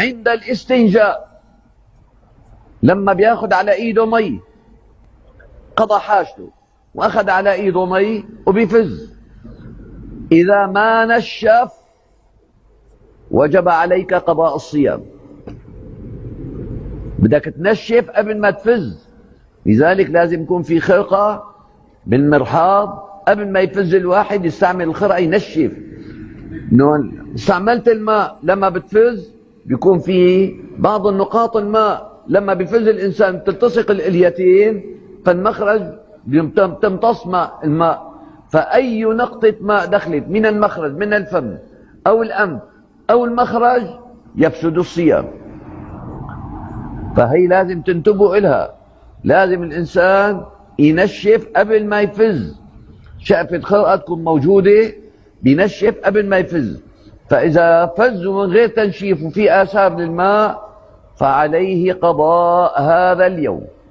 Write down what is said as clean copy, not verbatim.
عند الاستنجاء لما بياخد على ايده مي، قضى حاجته واخذ على ايده مي وبيفز، اذا ما نشف وجب عليك قضاء الصيام. بدك تنشف قبل ما تفز، لذلك لازم يكون في خرقة بالمرحاض قبل ما يفز الواحد يستعمل الخرقة ينشف. استعملت الماء لما بتفز بيكون في بعض النقاط الماء لما بفز الإنسان تلتصق الإليتين، فالمخرج تمتص ماء الماء، فأي نقطة ماء دخلت من المخرج من الفم أو الأنف أو المخرج يفسد الصيام. فهي لازم تنتبهوا إلها، لازم الإنسان ينشف قبل ما يفز، شقفة خرقة تكون موجودة بينشف قبل ما يفز. فإذا فز من غير تنشيف وفي آثار للماء فعليه قضاء هذا اليوم.